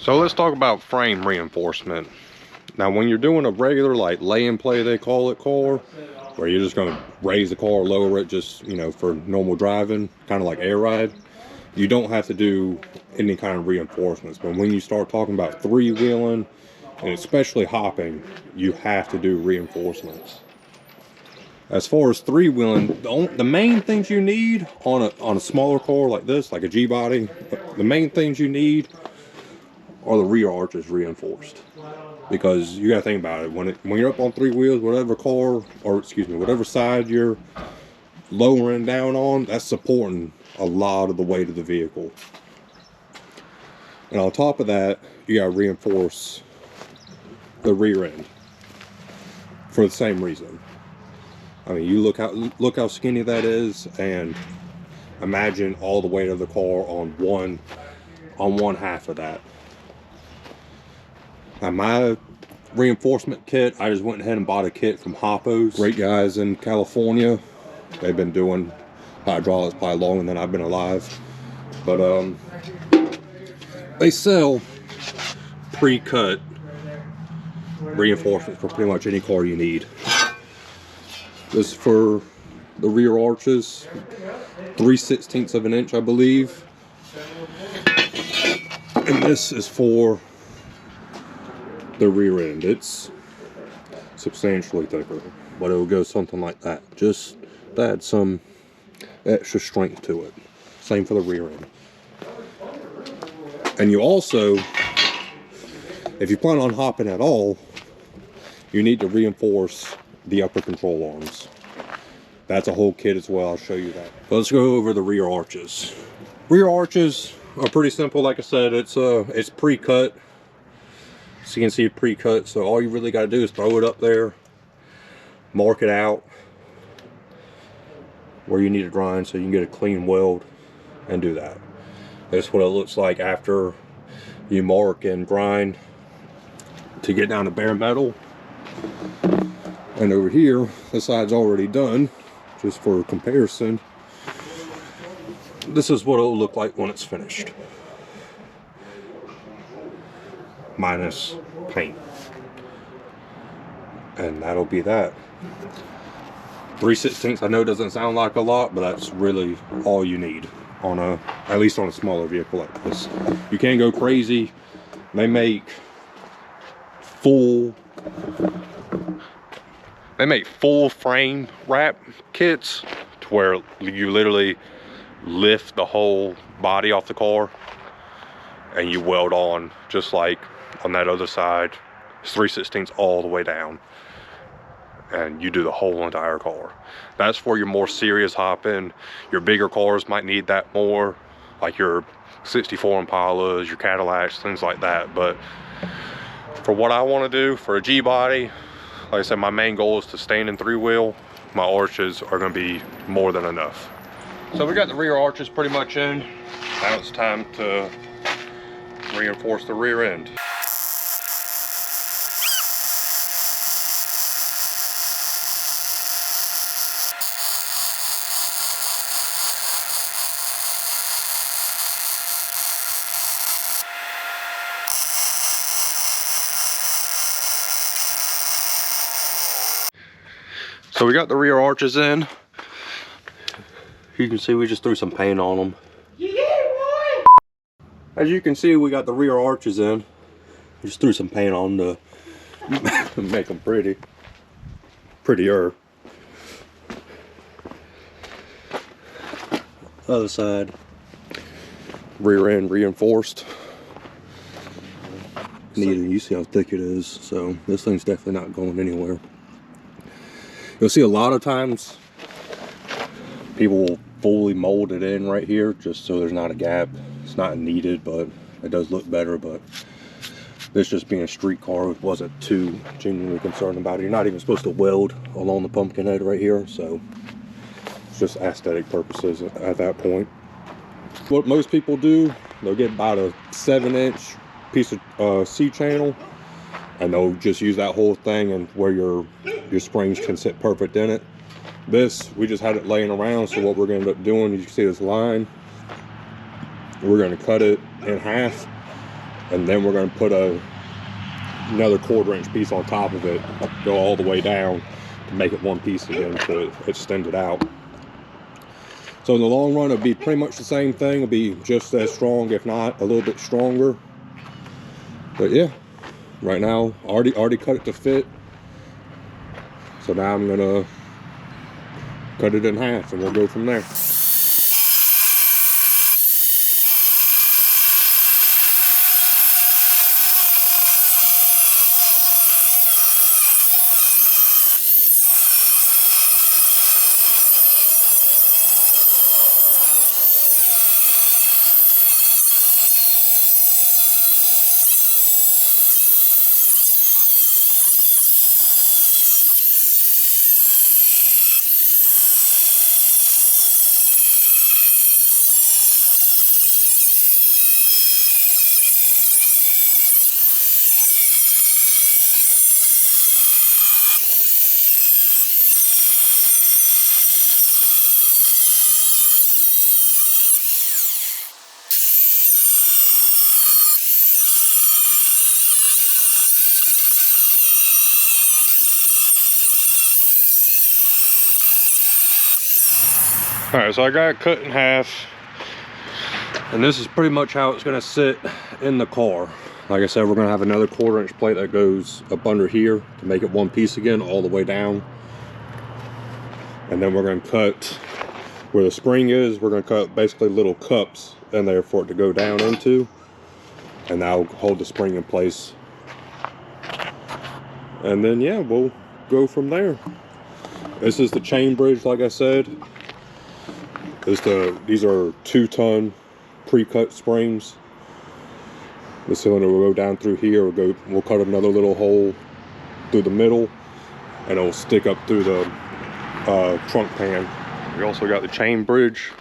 So let's talk about frame reinforcement. Now when you're doing a regular like lay and play they call it car, where you're just going to raise the car, lower it just, you know, for normal driving, kind of like air ride, you don't have to do any kind of reinforcements. But when you start talking about three-wheeling and especially hopping, you have to do reinforcements. As far as three-wheeling, the main things you need on a smaller car like this, like a G-body, the main things you need are the rear arches reinforced. Because you gotta think about it, when you're up on three wheels, whatever car, or excuse me, whatever side you're lowering down on, that's supporting a lot of the weight of the vehicle. And on top of that, you gotta reinforce the rear end for the same reason. I mean, you look how skinny that is, and imagine all the weight of the car on one half of that. Now my reinforcement kit, I just went ahead and bought a kit from Hoppo's. Great guys in California. They've been doing hydraulics probably longer than I've been alive. But they sell pre-cut reinforcements for pretty much any car you need. This is for the rear arches, 3/16 of an inch, I believe. And this is for the rear end. It's substantially thicker, but it will go something like that, just to add some extra strength to it. Same for the rear end. And you also, if you plan on hopping at all, you need to reinforce the upper control arms. That's a whole kit as well. I'll show you that. But let's go over the rear arches. Rear arches are pretty simple. Like I said, it's pre-cut. So you can see it pre-cut, so all you really got to do is throw it up there, mark it out where you need to grind so you can get a clean weld and do that. That's what it looks like after you mark and grind to get down to bare metal. And over here, the side's already done, just for comparison. This is what it'll look like when it's finished. Minus paint. And that'll be that. 3/16 I know doesn't sound like a lot, but that's really all you need on at least on a smaller vehicle like this. You can't go crazy. They make full frame wrap kits to where you literally lift the whole body off the car and you weld on just like on that other side. It's 3/16 all the way down, and you do the whole entire car. That's for your more serious hopping. Your bigger cars might need that more, like your 64 Impalas, your Cadillacs, things like that. But for what I want to do for a G-body, like I said, my main goal is to stand in three-wheel. My arches are going to be more than enough. So we got the rear arches pretty much in. Now it's time to reinforce the rear end. So we got the rear arches in. You can see we just threw some paint on them. As you can see, we got the rear arches in. We just threw some paint on to make them prettier. Other side, rear end reinforced. Neat, you see how thick it is. So this thing's definitely not going anywhere. You'll see a lot of times people will fully mold it in right here just so there's not a gap. It's not needed, but it does look better. But this, just being a street car, wasn't too genuinely concerned about it. You're not even supposed to weld along the pumpkin head right here, so it's just aesthetic purposes at that point. What most people do, they'll get about a 7-inch piece of C-channel, and they'll just use that whole thing, and where your springs can sit perfect in it. This, we just had it laying around, so what we're going to end up doing, you can see this line, we're going to cut it in half and then we're going to put another 1/4 inch piece on top of it, go all the way down to make it one piece again to extend it out. So in the long run, it'll be pretty much the same thing. It'll be just as strong, if not a little bit stronger. But yeah, right now, already cut it to fit. So now I'm gonna cut it in half and we'll go from there. All right, so I got it cut in half, and this is pretty much how it's gonna sit in the car. Like I said, we're gonna have another 1/4 inch plate that goes up under here to make it one piece again, all the way down. And then we're gonna cut where the spring is, we're gonna cut basically little cups in there for it to go down into, and that'll hold the spring in place. And then yeah, we'll go from there. This is the chain bridge, like I said. These are 2-ton pre-cut springs. The cylinder will go down through here. We'll cut another little hole through the middle, and it'll stick up through the trunk pan. We also got the chain bridge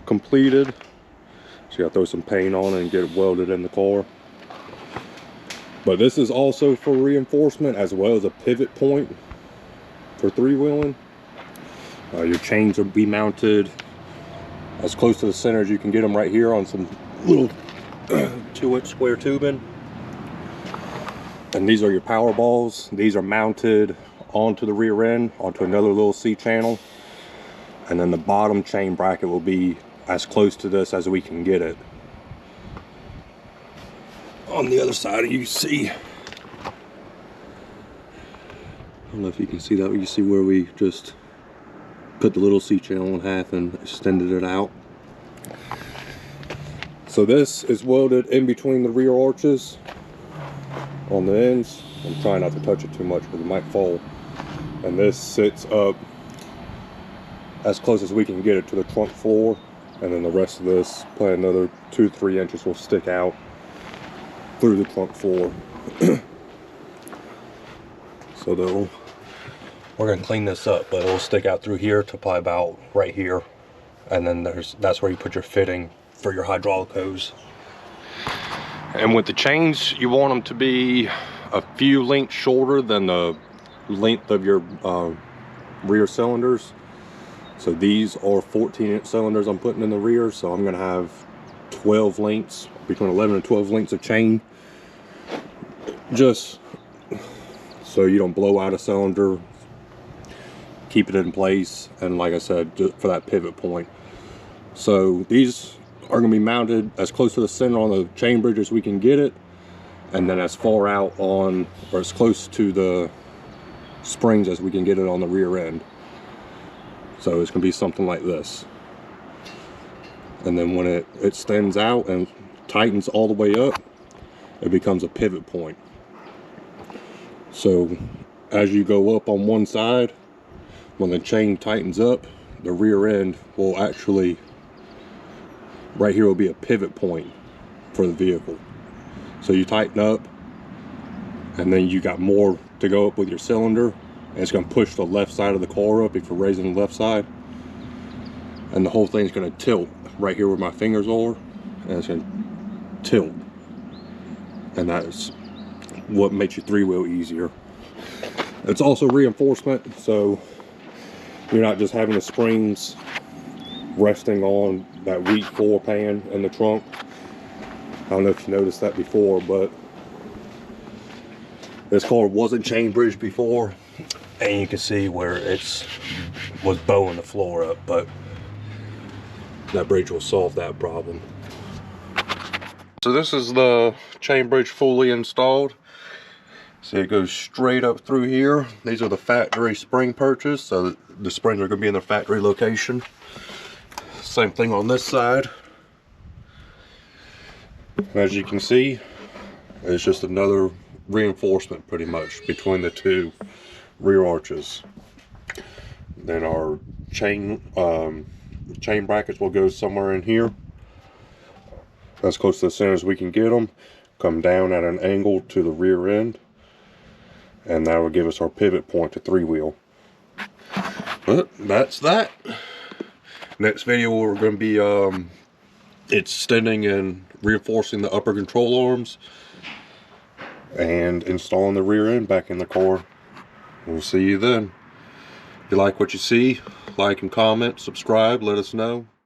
completed, so you got to throw some paint on it and get it welded in the car. But this is also for reinforcement as well as a pivot point for 3-wheeling. Your chains will be mounted as close to the center as you can get them right here on some little 2-inch square tubing. And these are your power balls. These are mounted onto the rear end, onto another little C channel. And then the bottom chain bracket will be as close to this as we can get it. On the other side, you see, I don't know if you can see that, but you see where we just cut the little C channel in half and extended it out. So this is welded in between the rear arches on the ends. I'm trying not to touch it too much because it might fall. And this sits up as close as we can get it to the trunk floor. And then the rest of this, probably another 2-3 inches, will stick out through the trunk floor. So we're gonna clean this up, but it'll stick out through here to probably about right here. And then that's where you put your fitting for your hydraulic hose. And with the chains, you want them to be a few lengths shorter than the length of your rear cylinders. So these are 14-inch cylinders I'm putting in the rear, so I'm gonna have 12 lengths, between 11 and 12 lengths of chain, just so you don't blow out a cylinder, keep it in place, and like I said, just for that pivot point. So these are going to be mounted as close to the center on the chain bridge as we can get it, and then as far out on, or as close to the springs as we can get it on the rear end. So it's going to be something like this. And then when it extends out and tightens all the way up, it becomes a pivot point. So as you go up on one side, when the chain tightens up, the rear end will actually, right here will be a pivot point for the vehicle. So you tighten up, and then you got more to go up with your cylinder, and it's going to push the left side of the car up if you're raising the left side, and the whole thing's going to tilt right here where my fingers are, and it's going to tilt, and that's what makes your 3-wheel easier. It's also reinforcement, so you're not just having the springs resting on that weak floor pan in the trunk. don't know if you noticed that before, but this car wasn't chain bridged before, and you can see where it's was bowing the floor up, but that bridge will solve that problem. So this is the chain bridge fully installed. See, it goes straight up through here. These are the factory spring purchase, so the springs are going to be in the factory location. Same thing on this side. As you can see, it's just another reinforcement pretty much between the two rear arches. Then our chain brackets will go somewhere in here, as close to the center as we can get them. Come down at an angle to the rear end, and that will give us our pivot point to 3-wheel. But that's that. Next video we're going to be extending and reinforcing the upper control arms and installing the rear end back in the car. We'll see you then. If you like what you see, like and comment, subscribe, let us know.